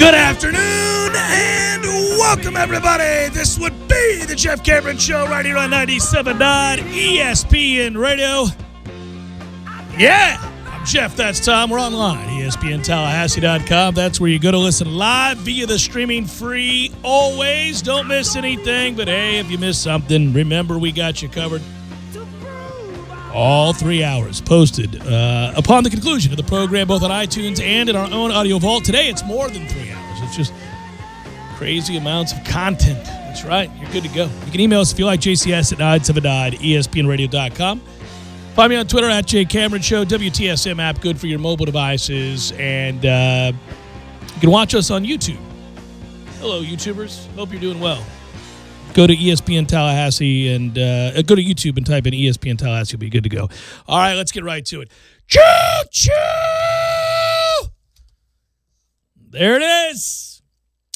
Good afternoon and welcome, everybody. This would be the Jeff Cameron Show right here on 97.9 ESPN Radio. Yeah, I'm Jeff. That's Tom. We're online, ESPNTallahassee.com. That's where you go to listen live via the streaming free. Always don't miss anything. But, hey, if you miss something, remember we got you covered. All 3 hours posted upon the conclusion of the program, both on iTunes and in our own audio vault. Today, it's more than 3 hours. It's just crazy amounts of content. That's right. You're good to go. You can email us if you like, jcs at 979espnradio.com. Find me on Twitter at jcameron.show, WTSM app, good for your mobile devices. And you can watch us on YouTube. Hello, YouTubers. Hope you're doing well. Go to ESPN Tallahassee and go to YouTube and type in ESPN Tallahassee. You'll be good to go. All right, let's get right to it. Choo-choo! There it is.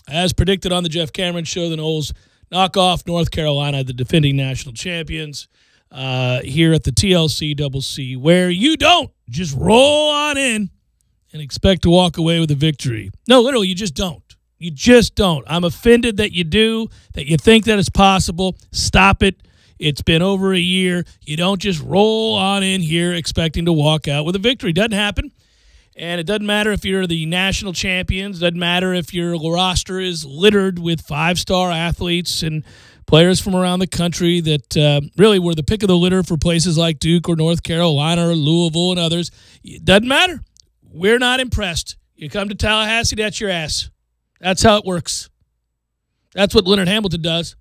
As predicted on the Jeff Cameron Show, the Noles knock off North Carolina, the defending national champions, here at the TLC Double C, where you don't just roll on in and expect to walk away with a victory. No, literally, you just don't. You just don't. I'm offended that you do, that you think that it's possible. Stop it. It's been over a year. You don't just roll on in here expecting to walk out with a victory. Doesn't happen. And it doesn't matter if you're the national champions. Doesn't matter if your roster is littered with five-star athletes and players from around the country that really were the pick of the litter for places like Duke or North Carolina or Louisville and others. It doesn't matter. We're not impressed. You come to Tallahassee, that's your ass. That's how it works. That's what Leonard Hamilton does.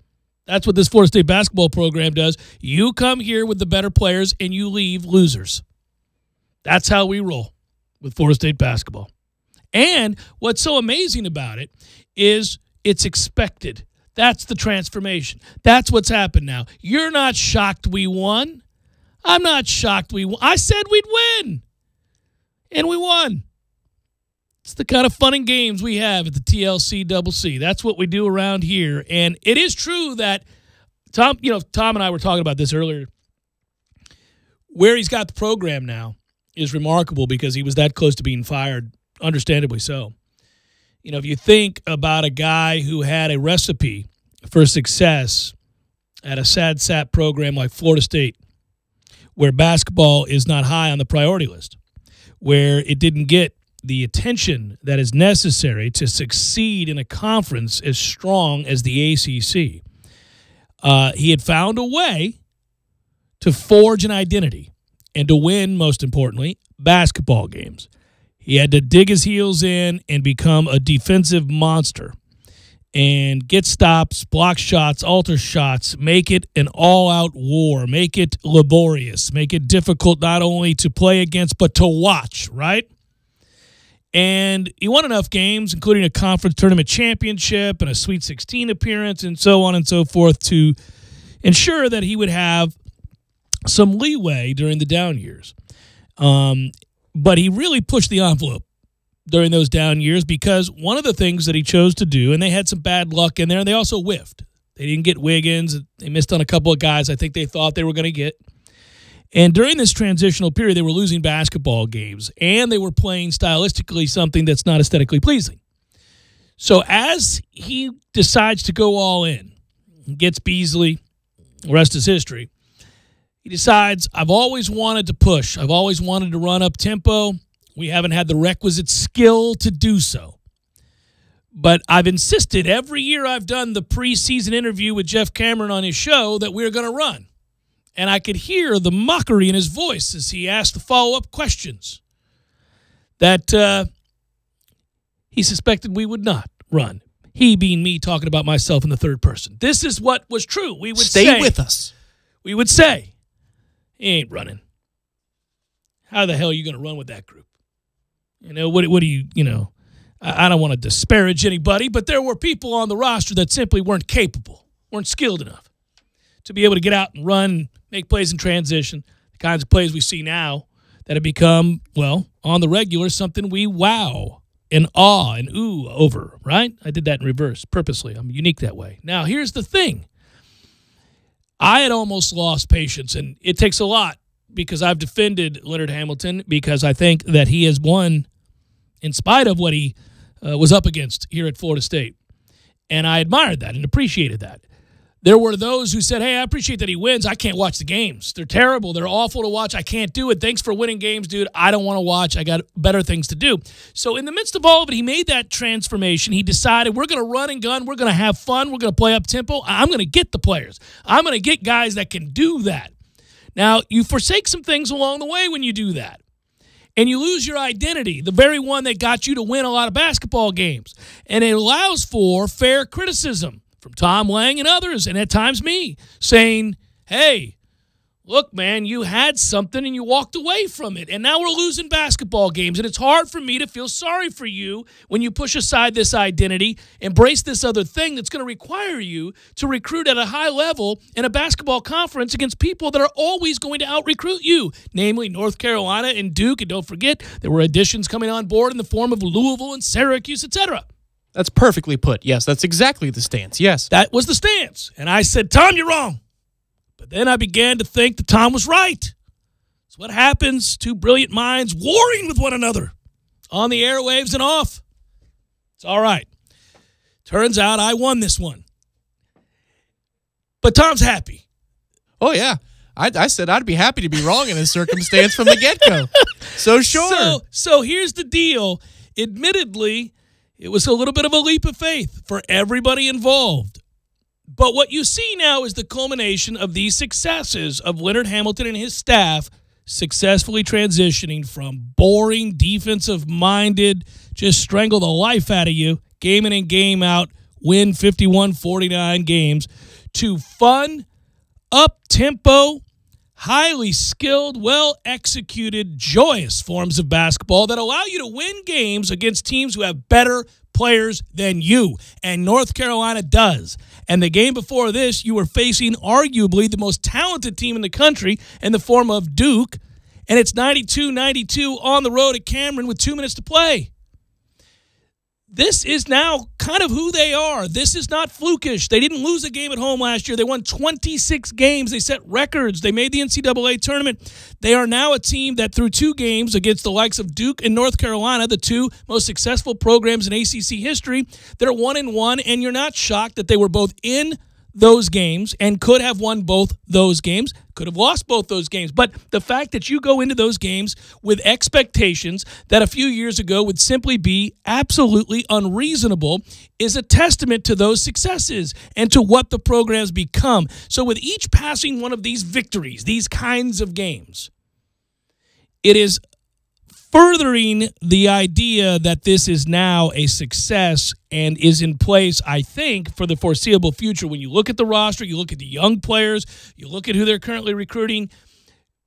That's what this Florida State basketball program does. You come here with the better players and you leave losers. That's how we roll with Florida State basketball. And what's so amazing about it is it's expected. That's the transformation. That's what's happened now. You're not shocked we won. I'm not shocked we won. I said we'd win. And we won. It's the kind of fun and games we have at the TLC Double C. That's what we do around here. And it is true that Tom and I were talking about this earlier. Where he's got the program now is remarkable because he was that close to being fired, understandably so. You know, if you think about a guy who had a recipe for success at a sad sap program like Florida State, where basketball is not high on the priority list, where it didn't get the attention that is necessary to succeed in a conference as strong as the ACC. He had found a way to forge an identity and to win, most importantly, basketball games. He had to dig his heels in and become a defensive monster and get stops, block shots, alter shots, make it an all-out war, make it laborious, make it difficult not only to play against but to watch, right? And he won enough games, including a conference tournament championship and a Sweet 16 appearance and so on and so forth, to ensure that he would have some leeway during the down years. But he really pushed the envelope during those down years because one of the things that he chose to do, and they had some bad luck in there, and they also whiffed. They didn't get Wiggins. They missed on a couple of guys I think they thought they were going to get. And during this transitional period, they were losing basketball games, and they were playing stylistically something that's not aesthetically pleasing. So as he decides to go all in, gets Beasley, the rest is history, he decides, I've always wanted to push. I've always wanted to run up tempo. We haven't had the requisite skill to do so. But I've insisted every year I've done the preseason interview with Jeff Cameron on his show that we're going to run. And I could hear the mockery in his voice as he asked the follow-up questions that he suspected we would not run. He being me talking about myself in the third person. This is what was true. We would Stay with us. We would say, he ain't running. How the hell are you going to run with that group? You know, what do you, I don't want to disparage anybody, but there were people on the roster that simply weren't capable, weren't skilled enough to be able to get out and run, make plays in transition, the kinds of plays we see now that have become, well, on the regular, something we wow and awe and ooh over, right? I did that in reverse purposely. I'm unique that way. Now, here's the thing. I had almost lost patience, and it takes a lot because I've defended Leonard Hamilton because I think that he has won, in spite of what he was up against here at Florida State. And I admired that and appreciated that. There were those who said, hey, I appreciate that he wins. I can't watch the games. They're terrible. They're awful to watch. I can't do it. Thanks for winning games, dude. I don't want to watch. I got better things to do. So in the midst of all of it, he made that transformation. He decided we're going to run and gun. We're going to have fun. We're going to play up tempo. I'm going to get the players. I'm going to get guys that can do that. Now, you forsake some things along the way when you do that. And you lose your identity, the very one that got you to win a lot of basketball games. And it allows for fair criticism from Tom Lang and others, and at times me, saying, hey, look, man, you had something and you walked away from it, and now we're losing basketball games, and it's hard for me to feel sorry for you when you push aside this identity, embrace this other thing that's going to require you to recruit at a high level in a basketball conference against people that are always going to out-recruit you, namely North Carolina and Duke, and don't forget, there were additions coming on board in the form of Louisville and Syracuse, etc. That's perfectly put. Yes, that's exactly the stance. Yes. That was the stance. And I said, Tom, you're wrong. But then I began to think that Tom was right. It's what happens, two brilliant minds warring with one another on the airwaves and off. It's all right. Turns out I won this one. But Tom's happy. Oh, yeah. I said I'd be happy to be wrong in this circumstance from the get-go. So sure. So here's the deal. Admittedly, it was a little bit of a leap of faith for everybody involved. But what you see now is the culmination of these successes of Leonard Hamilton and his staff successfully transitioning from boring, defensive-minded, just strangle the life out of you, game in and game out, win 51-49 games, to fun, up-tempo, highly skilled, well-executed, joyous forms of basketball that allow you to win games against teams who have better players than you, and North Carolina does. And the game before this, you were facing arguably the most talented team in the country in the form of Duke, and it's 92-92 on the road at Cameron with 2 minutes to play. This is now kind of who they are. This is not flukish. They didn't lose a game at home last year. They won 26 games. They set records. They made the NCAA tournament. They are now a team that through 2 games against the likes of Duke and North Carolina, the 2 most successful programs in ACC history, they're 1-1, and you're not shocked that they were both in those games and could have won both those games, could have lost both those games. But the fact that you go into those games with expectations that a few years ago would simply be absolutely unreasonable is a testament to those successes and to what the program's become. So with each passing one of these victories, these kinds of games, it is furthering the idea that this is now a success and is in place, I think, for the foreseeable future. When you look at the roster, you look at the young players, you look at who they're currently recruiting,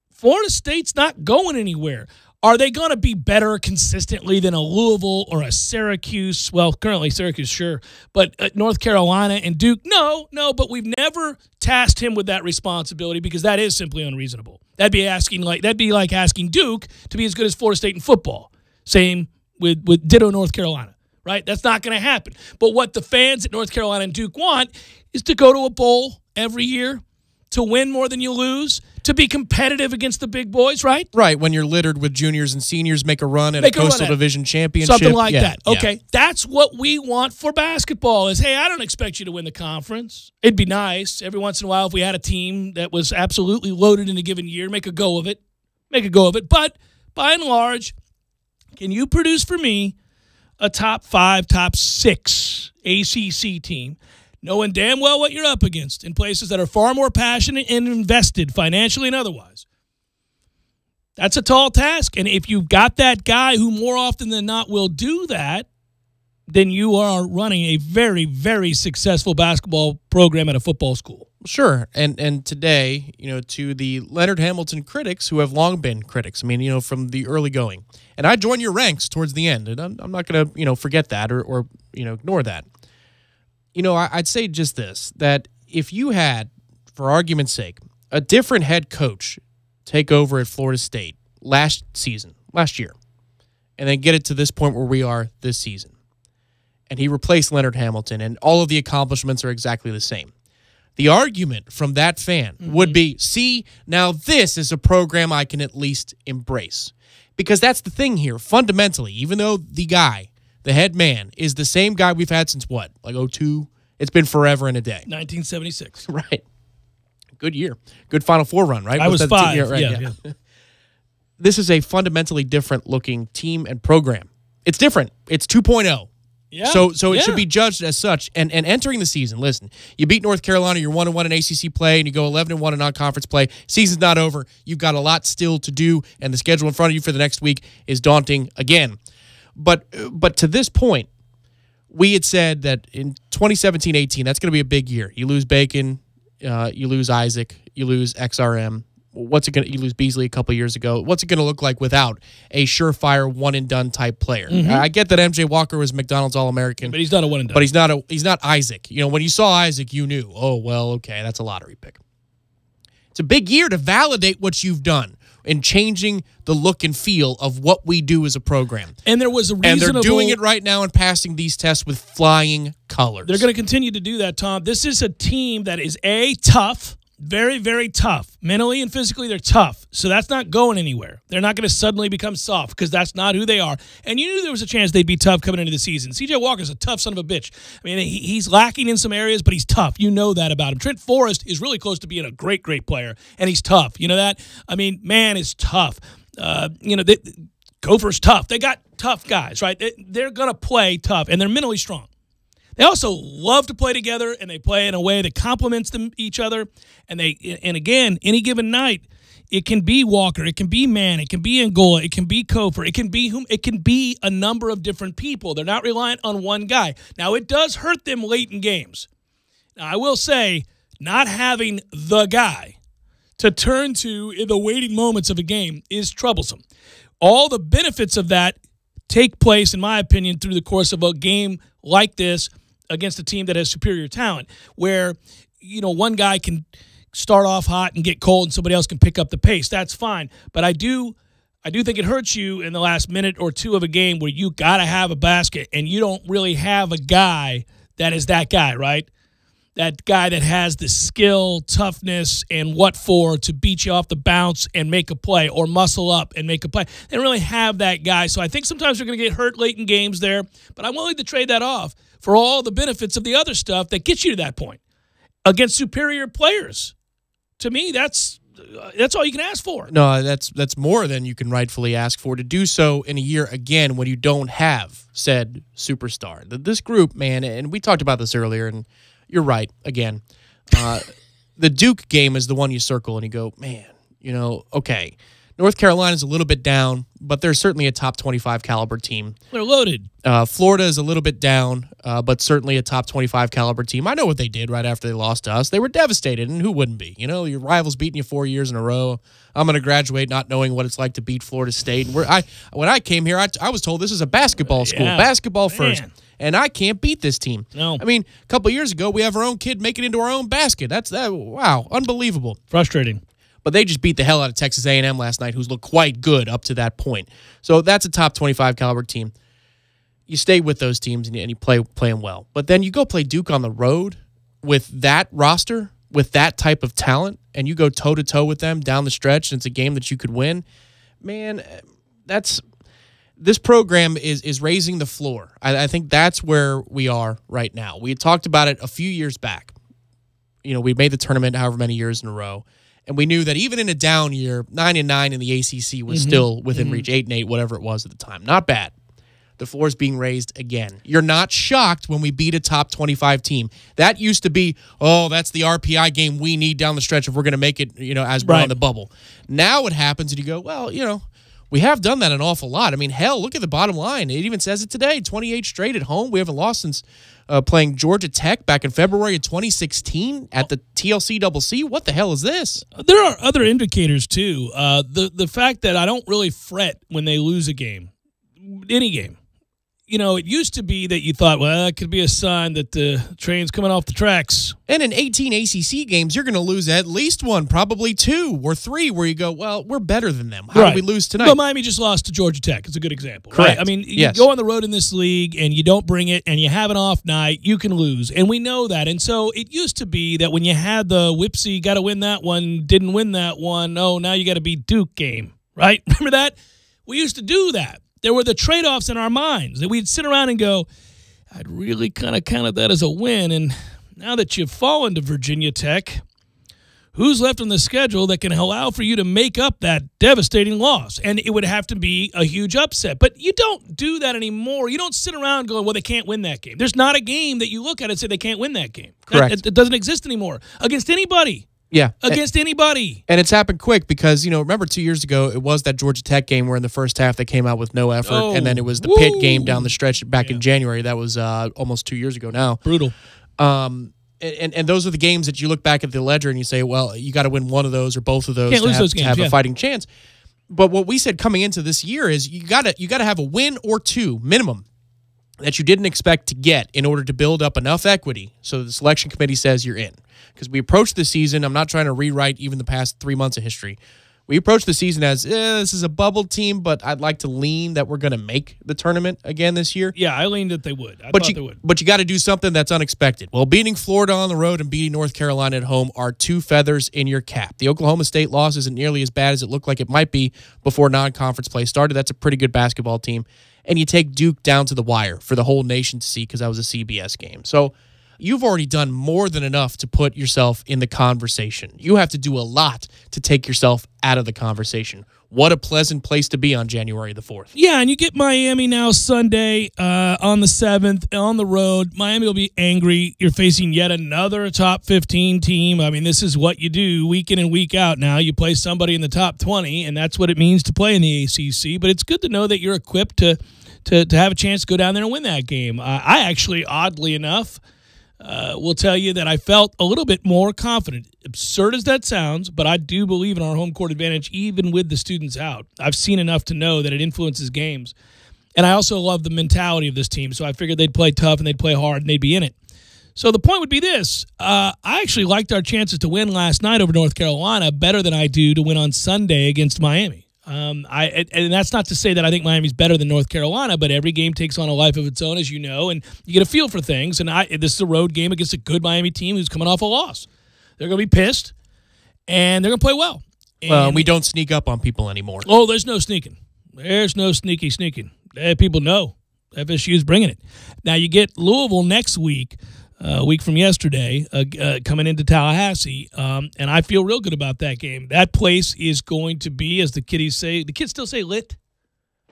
Florida State's not going anywhere. Are they going to be better consistently than a Louisville or a Syracuse? Well, currently Syracuse, sure. But North Carolina and Duke, no, but we've never tasked him with that responsibility because that is simply unreasonable. That'd be like asking Duke to be as good as Florida State in football. Same with ditto North Carolina, right? That's not going to happen. But what the fans at North Carolina and Duke want is to go to a bowl every year, to win more than you lose, to be competitive against the big boys, right? Right, when you're littered with juniors and seniors, make a run at a Coastal Division championship. Something like that. Okay, yeah. That's what we want for basketball is, hey, I don't expect you to win the conference. It'd be nice every once in a while if we had a team that was absolutely loaded in a given year, make a go of it. But by and large, can you produce for me a top 5, top 6 ACC team, knowing damn well what you're up against in places that are far more passionate and invested financially and otherwise? That's a tall task. And if you've got that guy who more often than not will do that, then you are running a very, very successful basketball program at a football school. Sure. And today, to the Leonard Hamilton critics who have long been critics, from the early going. And I join your ranks towards the end. And I'm not going to, forget that or ignore that. I'd say just this, that if you had, for argument's sake, a different head coach take over at Florida State last year, and then get it to this point where we are this season, and he replaced Leonard Hamilton, and all of the accomplishments are exactly the same, the argument from that fan would be, see, now this is a program I can at least embrace. Because that's the thing here, fundamentally, even though the guy the head man, is the same guy we've had since what? Like 02? It's been forever and a day. 1976. Right. Good year. Good Final Four run, right? I was that 5. Right? Yeah. This is a fundamentally different looking team and program. It's different. It's 2.0. Yeah. So it should be judged as such. And entering the season, listen, you beat North Carolina, you're 1-1 in ACC play, and you go 11-1 in non-conference play. Season's not over. You've got a lot still to do, and the schedule in front of you for the next week is daunting again. But to this point, we had said that in 2017-18, that's going to be a big year. You lose Bacon, you lose Isaac, you lose XRM. You lose Beasley a couple years ago. What's it going to look like without a surefire one-and-done type player? I get that MJ Walker was McDonald's All-American. But he's not a one-and-done. But he's not Isaac. You know, when you saw Isaac, you knew, oh, well, okay, that's a lottery pick. It's a big year to validate what you've done in changing the look and feel of what we do as a program. And there was a reasonable... And they're doing it right now and passing these tests with flying colors. They're going to continue to do that, Tom. This is a team that is, tough, very, very tough. Mentally and physically, they're tough. So that's not going anywhere. They're not going to suddenly become soft because that's not who they are. And you knew there was a chance they'd be tough coming into the season. C.J. Walker's a tough son of a bitch. I mean, he's lacking in some areas, but he's tough. You know that about him. Trent Forrest is really close to being a great, great player, and he's tough. You know that? I mean, man is tough. Gopher's tough. They got tough guys, right? They're going to play tough, and they're mentally strong. They also love to play together, and they play in a way that complements each other. And again, any given night, it can be Walker, it can be Mann, it can be Angola, it can be Kofor, it can be a number of different people. They're not reliant on one guy. Now, it does hurt them late in games. Now, I will say, not having the guy to turn to in the waiting moments of a game is troublesome. All the benefits of that take place, in my opinion, through the course of a game like this against a team that has superior talent, where, one guy can start off hot and get cold and somebody else can pick up the pace. That's fine. But I do think it hurts you in the last minute or two of a game where you got to have a basket and you don't really have a guy that is that guy, right? That guy that has the skill, toughness, and what for to beat you off the bounce and make a play or muscle up and make a play. They don't really have that guy. So I think sometimes you're going to get hurt late in games there, but I'm willing to trade that off for all the benefits of the other stuff that gets you to that point against superior players. To me, that's all you can ask for. No, that's more than you can rightfully ask for, to do so in a year, again, when you don't have said superstar. This group, man, and we talked about this earlier, and you're right, again. The Duke game is the one you circle and you go, man, okay. North Carolina's a little bit down, but they're certainly a top 25 caliber team. They're loaded. Florida is a little bit down, but certainly a top 25 caliber team. I know what they did right after they lost to us. They were devastated, and who wouldn't be? Your rival's beating you 4 years in a row. I'm going to graduate not knowing what it's like to beat Florida State. When I came here, I was told this is a basketball school, basketball first. And I can't beat this team. No. I mean, a couple of years ago, we have our own kid make it into our own basket. Wow, unbelievable. Frustrating. But they just beat the hell out of Texas A&M last night, who's looked quite good up to that point. So that's a top 25 caliber team. You stay with those teams and you play them well. But then you go play Duke on the road with that roster, with that type of talent, and you go toe-to-toe with them down the stretch, and it's a game that you could win. Man, this program is raising the floor. I think that's where we are right now. We had talked about it a few years back. We made the tournament however many years in a row. And we knew that even in a down year, 9-9 in the ACC was still within reach, 8-8, whatever it was at the time. Not bad. The floor is being raised again. You're not shocked when we beat a top 25 team. That used to be, that's the RPI game we need down the stretch if we're going to make it, as we're on the bubble. Now it happens and you go, well, we have done that an awful lot. I mean, hell, look at the bottom line. It even says it today, 28 straight at home. We haven't lost since playing Georgia Tech back in February of 2016 at the TLC-CC. What the hell is this? There are other indicators, too. The fact that I don't really fret when they lose a game, any game. It used to be that you thought, well, that could be a sign that the train's coming off the tracks. And in 18 ACC games, you're going to lose at least one, probably 2 or 3, where you go, well, we're better than them. How did we lose tonight? Well, Miami just lost to Georgia Tech. It's a good example. Correct. Right? I mean, you go on the road in this league and you don't bring it and you have an off night, you can lose. And we know that. And so it used to be that when you had the whoopsie, got to win that one, didn't win that one, now you got to beat Duke game, right? Remember that? We used to do that. there were the trade-offs in our minds that we'd sit around and go, I'd really kind of counted that as a win. And now that you've fallen to Virginia Tech, who's left on the schedule that can allow for you to make up that devastating loss? And it would have to be a huge upset. But you don't do that anymore. You don't sit around going, well, they can't win that game. There's not a game that you look at and say they can't win that game. Correct. It doesn't exist anymore against anybody. Yeah. Against anybody. And it's happened quick because, remember 2 years ago, it was that Georgia Tech game where in the first half they came out with no effort. And then it was the Pitt game down the stretch back in January. That was almost 2 years ago now. Brutal. And those are the games that you look back at the ledger and you say, well, you got to win one of those or both of those to have a fighting chance. But what we said coming into this year is you got to have a win or two minimum that you didn't expect to get in order to build up enough equity so the selection committee says you're in. Because we approached the season, I'm not trying to rewrite even the past 3 months of history. We approached the season as, this is a bubble team, but I'd like to lean that we're going to make the tournament again this year. Yeah, I leaned that they would. I thought they would. But you got to do something that's unexpected. Well, beating Florida on the road and beating North Carolina at home are two feathers in your cap. The Oklahoma State loss isn't nearly as bad as it looked like it might be before non-conference play started. That's a pretty good basketball team. And you take Duke down to the wire for the whole nation to see because that was a CBS game. So you've already done more than enough to put yourself in the conversation. You have to do a lot to take yourself out of the conversation. What a pleasant place to be on January the 4th. Yeah, and you get Miami now Sunday on the 7th on the road. Miami will be angry. You're facing yet another top 15 team. I mean, this is what you do week in and week out now. You play somebody in the top 20, and that's what it means to play in the ACC. But it's good to know that you're equipped to have a chance to go down there and win that game. I actually, oddly enough, will tell you that I felt a little bit more confident. Absurd as that sounds, but I do believe in our home court advantage even with the students out. I've seen enough to know that it influences games. And I also love the mentality of this team, so I figured they'd play tough and they'd play hard and they'd be in it. So the point would be this. I actually liked our chances to win last night over North Carolina better than I do to win on Sunday against Miami. And that's not to say that I think Miami's better than North Carolina, but every game takes on a life of its own, as you know, and you get a feel for things. And this is a road game against a good Miami team who's coming off a loss. They're going to be pissed, and they're going to play well. Well, we don't sneak up on people anymore. Oh, there's no sneaking. There's no sneaking. People know FSU's bringing it. Now, you get Louisville next week. A week from yesterday, coming into Tallahassee, and I feel real good about that game. That place is going to be, as the kids still say lit?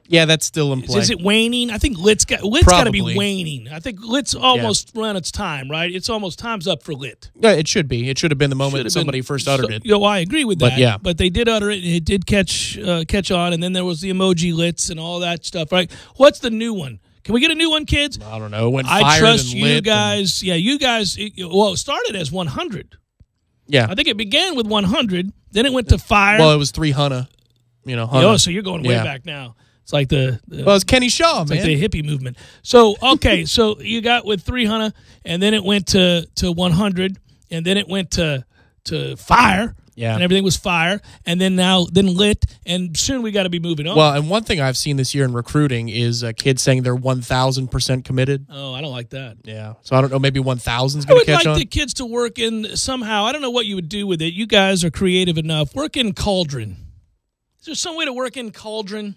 Yeah, that's still in play. Is it waning? I think lit's got to be waning. I think lit's almost run its time, right? It's almost time's up for lit. Yeah, it should be. It should have been the moment somebody first uttered it. I agree with that. But they did utter it, and it did catch on, and then there was the emoji lits and all that stuff, right? What's the new one? Can we get a new one, kids? I don't know. I trust you guys. You guys. Well, it started as 100. Yeah. I think it began with 100. Then it went to fire. Well, it was 300. Hunter. Oh, so you're going way back now. It's like it's Kenny Shaw, man. Like the hippie movement. So, okay, so you got with 300, and then it went to 100, and then it went to fire. Yeah. And everything was fire. And then lit. And soon we got to be moving on. Well, and one thing I've seen this year in recruiting is kids saying they're 1,000% committed. Oh, I don't like that. Yeah. So I don't know. Maybe 1,000 is going to catch on. I would like the kids to work in somehow. I don't know what you would do with it. You guys are creative enough. Work in Cauldron. Is there some way to work in Cauldron?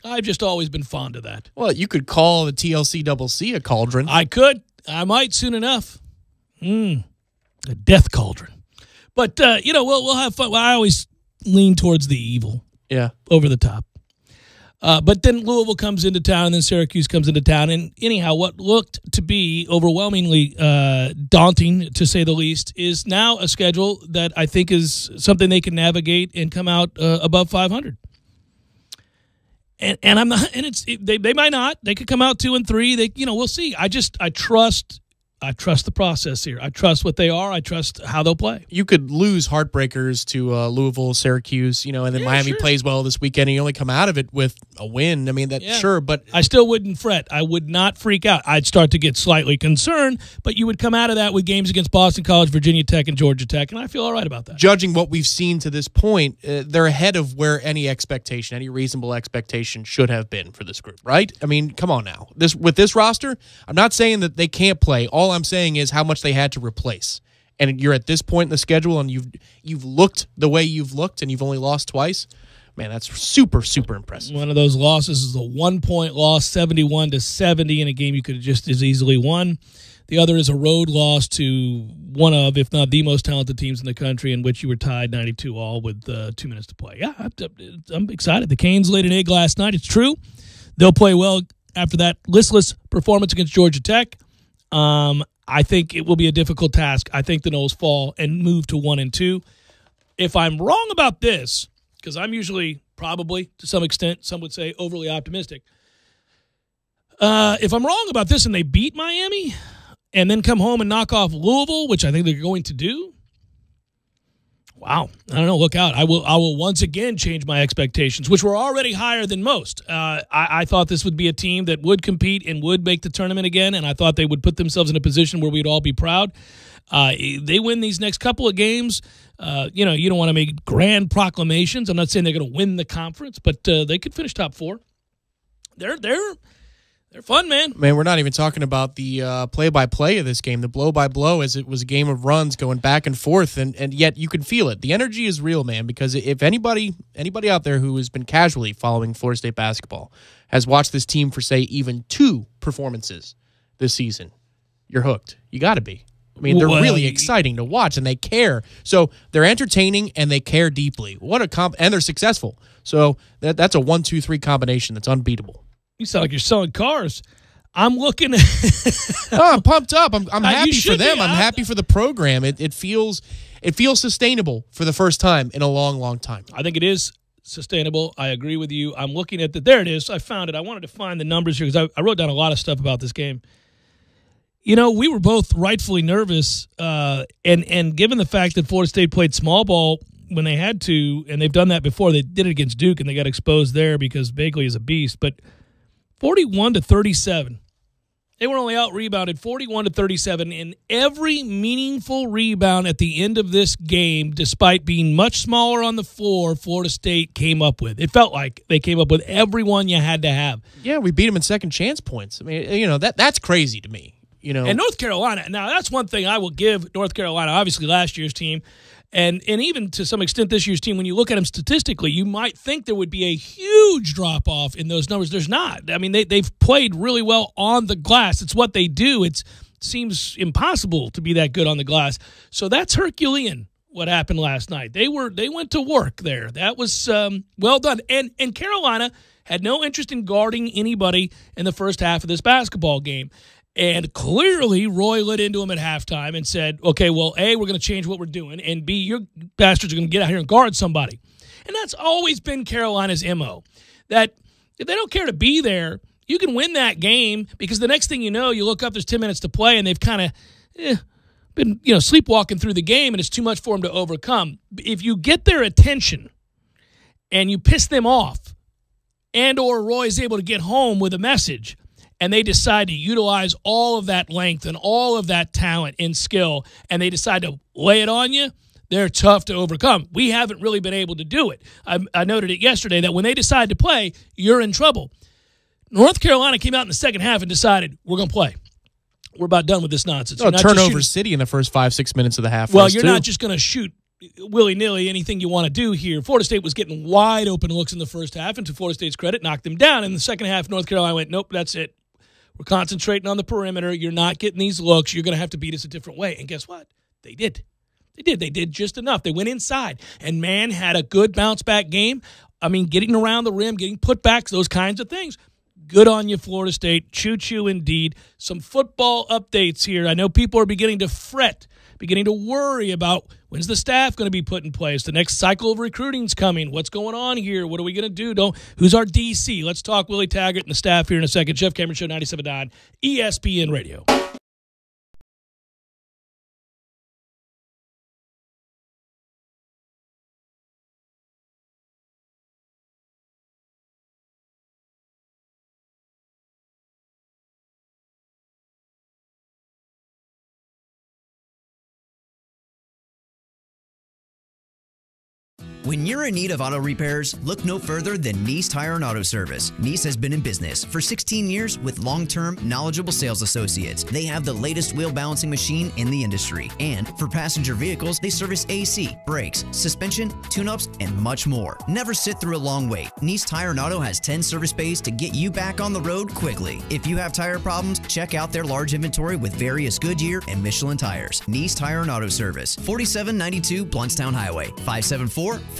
I've just always been fond of that. Well, you could call the TLC a cauldron. I could. I might soon enough. A death cauldron. But, we'll have fun. Well, I always lean towards the evil. Yeah. Over the top. But then Louisville comes into town, and then Syracuse comes into town. And anyhow, what looked to be overwhelmingly daunting, to say the least, is now a schedule that I think is something they can navigate and come out above 500. And I'm not. And they might not. They could come out 2 and 3. We'll see. I trust the process here. I trust what they are. I trust how they'll play. You could lose heartbreakers to Louisville, Syracuse, and then Miami plays well this weekend, and you only come out of it with a win. I mean, sure, but I still wouldn't fret. I would not freak out. I'd start to get slightly concerned, but you would come out of that with games against Boston College, Virginia Tech, and Georgia Tech, and I feel all right about that. Judging what we've seen to this point, they're ahead of where any reasonable expectation should have been for this group, right? I mean, come on now. With this roster, I'm not saying that they can't play. All I'm saying is how much they had to replace. And you're at this point in the schedule, and you've looked the way you've looked, and you've only lost twice. Man, that's super, super impressive. One of those losses is a 1-point loss, 71-70, in a game you could have just as easily won. The other is a road loss to one of, if not the most talented teams in the country, in which you were tied 92-all with 2 minutes to play. Yeah, I'm excited. The Canes laid an egg last night. It's true. They'll play well after that listless performance against Georgia Tech. I think it will be a difficult task. I think the Noles fall and move to 1-2. If I'm wrong about this, because I'm usually probably, to some extent, some would say overly optimistic. If I'm wrong about this and they beat Miami and then come home and knock off Louisville, which I think they're going to do, wow, I don't know, look out. I will once again change my expectations, which were already higher than most. I thought this would be a team that would compete and would make the tournament again, and I thought they would put themselves in a position where we'd all be proud. They win these next couple of games. You don't want to make grand proclamations. I'm not saying they're going to win the conference, but they could finish top 4. They're fun, man. Man, we're not even talking about the play-by-play of this game, the blow-by-blow, as it was a game of runs going back and forth, and yet you can feel it. The energy is real, man, because if anybody out there who has been casually following Florida State basketball has watched this team for, say, even 2 performances this season, you're hooked. You got to be. I mean, they're really exciting to watch, and they care. So they're entertaining, and they care deeply. What a and they're successful. So that's a 1-2-3 combination that's unbeatable. You sound like you're selling cars. I'm looking at I'm pumped up. I'm happy for them. Be. I'm happy for the program. It feels sustainable for the first time in a long, long time. I think it is sustainable. I agree with you. I'm looking at there it is. I found it. I wanted to find the numbers here because I wrote down a lot of stuff about this game. You know, we were both rightfully nervous, and given the fact that Florida State played small ball when they had to, and they've done that before, they did it against Duke, and they got exposed there because Bagley is a beast, but 41-37. They were only out-rebounded 41-37 in every meaningful rebound at the end of this game, despite being much smaller on the floor, Florida State came up with. It felt like they came up with everyone you had to have. Yeah, we beat them in second chance points. I mean, that's crazy to me. And North Carolina, now that's one thing I will give North Carolina, obviously last year's team, and even to some extent this year's team. When you look at them statistically, you might think there would be a huge drop-off in those numbers. There's not. I mean, they've played really well on the glass. It's what they do. It seems impossible to be that good on the glass. So that's Herculean, what happened last night. They went to work there. That was well done. And Carolina had no interest in guarding anybody in the first half of this basketball game. And clearly, Roy lit into him at halftime and said, okay, well, A, we're going to change what we're doing, and B, your bastards are going to get out here and guard somebody. And that's always been Carolina's MO, that if they don't care to be there, you can win that game because the next thing you know, you look up, there's 10 minutes to play, and they've kind of been sleepwalking through the game, and it's too much for them to overcome. If you get their attention and you piss them off, and or Roy is able to get home with a message, and they decide to utilize all of that length and all of that talent and skill, and they decide to lay it on you, they're tough to overcome. We haven't really been able to do it. I noted it yesterday that when they decide to play, you're in trouble. North Carolina came out in the second half and decided, we're going to play. We're about done with this nonsense. Turnover city in the first 5-6 minutes of the half. Well, you're not just going to shoot willy-nilly anything you want to do here. Florida State was getting wide open looks in the first half, and to Florida State's credit, knocked them down. In the second half, North Carolina went, nope, that's it. We're concentrating on the perimeter. You're not getting these looks. You're going to have to beat us a different way. And guess what? They did. They did just enough. They went inside. And man had a good bounce-back game. I mean, getting around the rim, getting putbacks, those kinds of things. Good on you, Florida State. Choo-choo indeed. Some football updates here. I know people are beginning to fret, beginning to worry about when's the staff going to be put in place. The next cycle of recruiting's coming. What's going on here? What are we going to do? Who's our DC? Let's talk Willie Taggart and the staff here in a second. Jeff Cameron Show, 97.9 ESPN Radio. When you're in need of auto repairs, look no further than Nice Tire and Auto Service. Nice has been in business for 16 years with long-term, knowledgeable sales associates. They have the latest wheel balancing machine in the industry. And for passenger vehicles, they service AC, brakes, suspension, tune-ups, and much more. Never sit through a long wait. Nice Tire and Auto has 10 service bays to get you back on the road quickly. If you have tire problems, check out their large inventory with various Goodyear and Michelin tires. Nice Tire and Auto Service, 4792 Bluntstown Highway, 574-4100.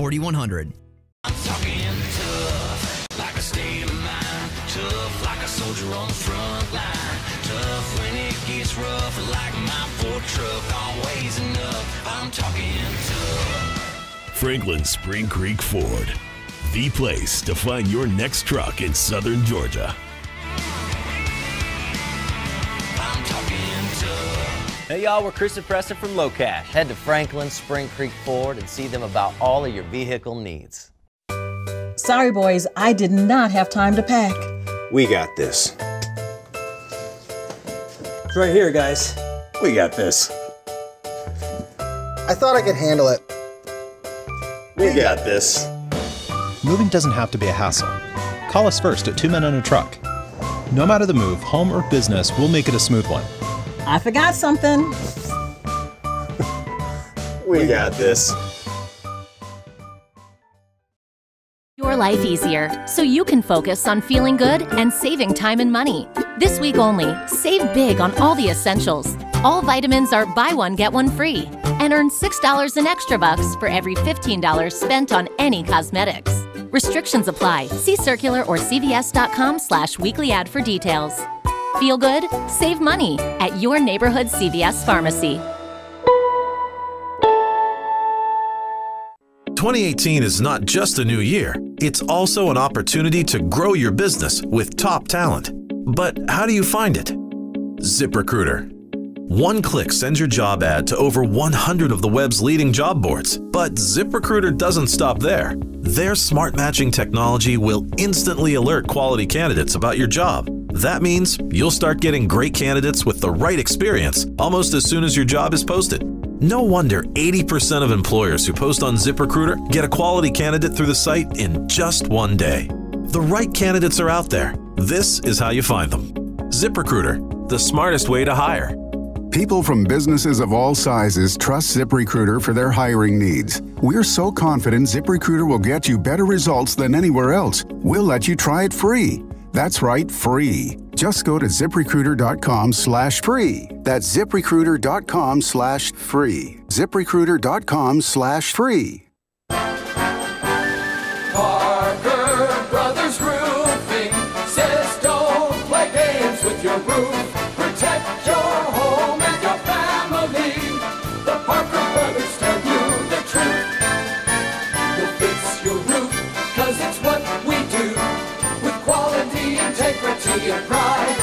I'm talking tough, like a state of mind. Tough, like a soldier on the front line. Tough when it gets rough, like my Ford truck. Always enough, I'm talking tough. Franklin Spring Creek Ford, the place to find your next truck in southern Georgia. I'm talking tough. Hey y'all, we're Chris and Preston from Low Cash. Head to Franklin Spring Creek Ford and see them about all of your vehicle needs. Sorry, boys, I did not have time to pack. We got this. It's right here, guys. We got this. I thought I could handle it. We got this. Moving doesn't have to be a hassle. Call us first at 2 Men and a Truck. No matter the move, home or business, we'll make it a smooth one. I forgot something. We got this. Your life easier, so you can focus on feeling good and saving time and money. This week only, save big on all the essentials. All vitamins are buy one, get one free. And earn $6 in extra bucks for every $15 spent on any cosmetics. Restrictions apply. See circular or cvs.com/weekly ad for details. Feel good? Save money at your neighborhood CVS pharmacy. 2018 is not just a new year, it's also an opportunity to grow your business with top talent. But how do you find it? ZipRecruiter. One click sends your job ad to over 100 of the web's leading job boards. But ZipRecruiter doesn't stop there. Their smart matching technology will instantly alert quality candidates about your job. That means you'll start getting great candidates with the right experience almost as soon as your job is posted. No wonder 80% of employers who post on ZipRecruiter get a quality candidate through the site in just one day. The right candidates are out there. This is how you find them. ZipRecruiter, the smartest way to hire. People from businesses of all sizes trust ZipRecruiter for their hiring needs. We're so confident ZipRecruiter will get you better results than anywhere else. We'll let you try it free. That's right, free. Just go to ZipRecruiter.com/free. That's ZipRecruiter.com/free. ZipRecruiter.com/free. Parker Brothers Roofing says don't play games with your roof. Protect your home and your family. The Parker Brothers tell you the truth. We'll fix your roof, 'cause it's what we do. With quality, integrity, and pride.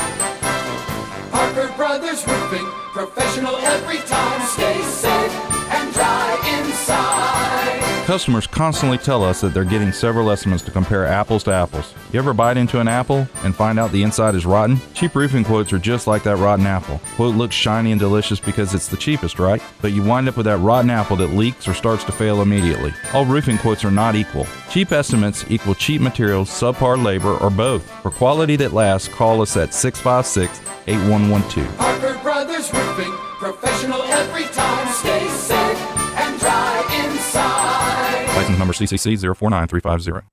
Parker Brothers Roofing, professional every time. Stay safe and dry inside. Customers constantly tell us that they're getting several estimates to compare apples to apples. You ever bite into an apple and find out the inside is rotten? Cheap roofing quotes are just like that rotten apple. Quote looks shiny and delicious because it's the cheapest, right? But you wind up with that rotten apple that leaks or starts to fail immediately. All roofing quotes are not equal. Cheap estimates equal cheap materials, subpar labor, or both. For quality that lasts, call us at 656-8112. Parker Brothers Roofing, professional every time. Stay safe and dry inside. License number CCC 049350.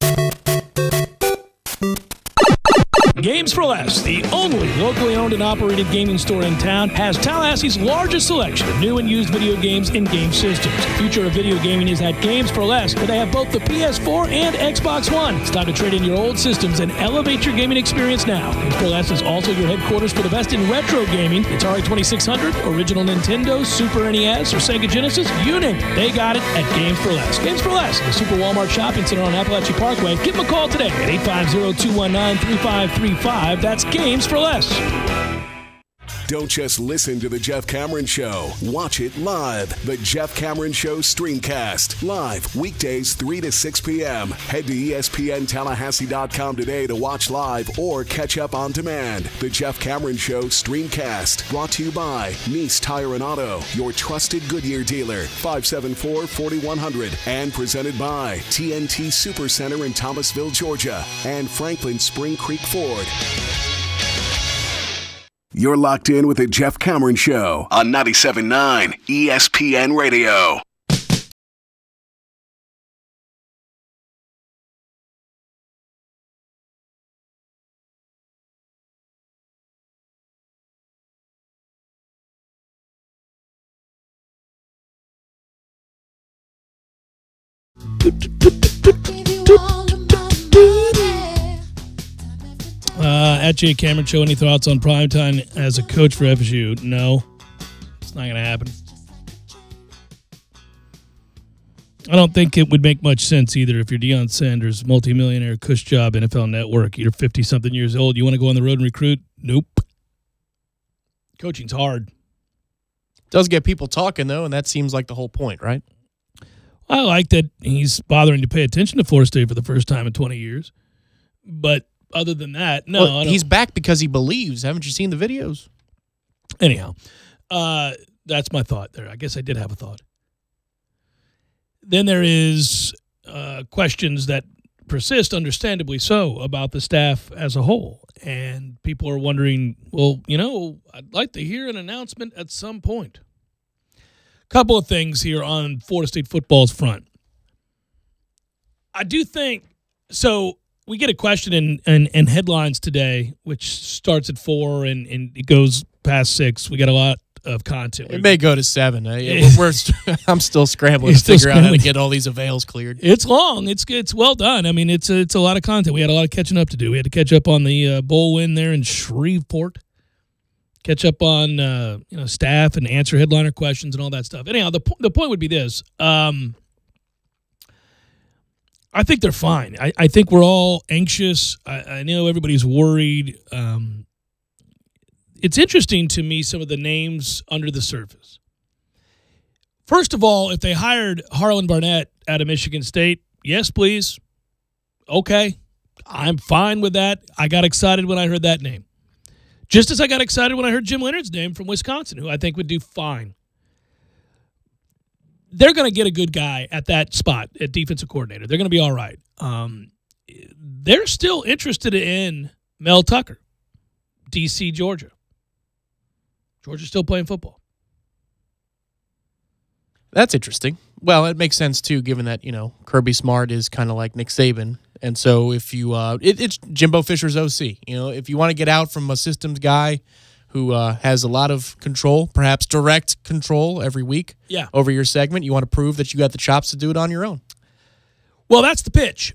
Games for Less, the only locally owned and operated gaming store in town, has Tallahassee's largest selection of new and used video games and game systems. The future of video gaming is at Games for Less, where they have both the PS4 and Xbox One. It's time to trade in your old systems and elevate your gaming experience now. Games for Less is also your headquarters for the best in retro gaming. Atari 2600, original Nintendo, Super NES, or Sega Genesis, you name it. They got it at Games for Less. Games for Less, the Super Walmart Shopping Center on Appalachian Parkway. Give them a call today at 850-219-3535. That's Games for Less. Don't just listen to The Jeff Cameron Show. Watch it live. The Jeff Cameron Show Streamcast. Live weekdays 3 to 6 p.m. Head to ESPNTallahassee.com today to watch live or catch up on demand. The Jeff Cameron Show Streamcast. Brought to you by Nice Tire and Auto, your trusted Goodyear dealer. 574-4100. And presented by TNT Supercenter in Thomasville, Georgia. And Franklin Spring Creek Ford. You're locked in with the Jeff Cameron Show on 97.9 ESPN Radio. At Jay Cameron Show, any thoughts on primetime as a coach for FSU? No, it's not going to happen. I don't think it would make much sense either if you're Deion Sanders, multimillionaire, cush job, NFL Network, you're 50-something years old, you want to go on the road and recruit? Nope. Coaching's hard. Does get people talking, though, and that seems like the whole point, right? I like that he's bothering to pay attention to Florida State for the first time in 20 years. But other than that, no. Well, he's back because he believes. Haven't you seen the videos? Anyhow, that's my thought there. I guess I did have a thought. Then there is questions that persist, understandably so, about the staff as a whole. And people are wondering, well, I'd like to hear an announcement at some point. Couple of things here on Florida State football's front. I do think, so we get a question in headlines today, which starts at 4 and it goes past 6. We got a lot of content. It may go to 7. I'm still scrambling to figure out how to get all these avails cleared. It's long. It's well done. I mean, it's a lot of content. We had a lot of catching up to do. We had to catch up on the bowl win there in Shreveport. Catch up on staff and answer headliner questions and all that stuff. Anyhow, the point would be this. I think they're fine. I think we're all anxious. I know everybody's worried. It's interesting to me, some of the names under the surface. First of all, if they hired Harlan Barnett out of Michigan State, yes, please. Okay. I'm fine with that. I got excited when I heard that name. Just as I got excited when I heard Jim Leonard's name from Wisconsin, who I think would do fine. They're going to get a good guy at that spot, at defensive coordinator. They're going to be all right. They're still interested in Mel Tucker, D.C., Georgia. Georgia's still playing football. That's interesting. Well, it makes sense, too, given that, Kirby Smart is kind of like Nick Saban. And so if you it's Jimbo Fisher's OC. If you want to get out from a systems guy who has a lot of control, perhaps direct control every week over your segment, you want to prove that you got the chops to do it on your own. Well, that's the pitch.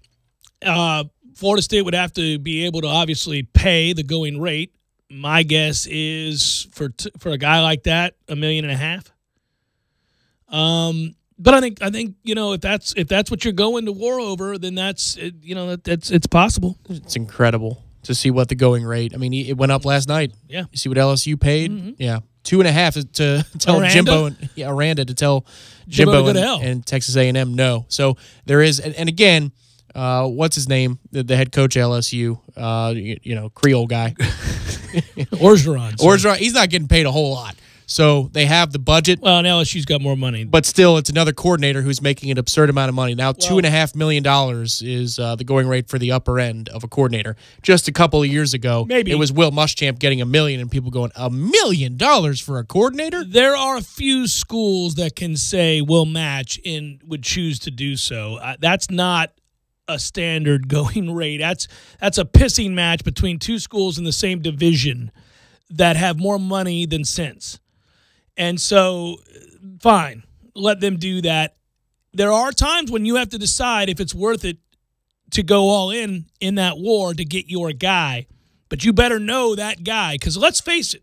Florida State would have to be able to obviously pay the going rate. My guess is for a guy like that, $1.5 million. But I think if that's what you're going to war over, then it's possible. It's incredible to see what the going rate. I mean, it went up last night. Yeah, you see what LSU paid? Mm-hmm. Yeah, 2.5 to tell Jimbo. Aranda to tell Jimbo and Texas A&M no. So there is, and again, what's his name? The head coach at LSU, Creole guy, Orgeron. He's not getting paid a whole lot. So they have the budget. Well, now LSU's got more money. But still, it's another coordinator who's making an absurd amount of money. Now, $2.5 million is the going rate for the upper end of a coordinator. Just a couple of years ago, it was Will Muschamp getting $1 million, and people going, $1 million for a coordinator? There are a few schools that can say we'll match and would choose to do so. That's not a standard going rate. That's a pissing match between two schools in the same division that have more money than sense. And so, fine, let them do that. There are times when you have to decide if it's worth it to go all in that war to get your guy. But you better know that guy, because let's face it,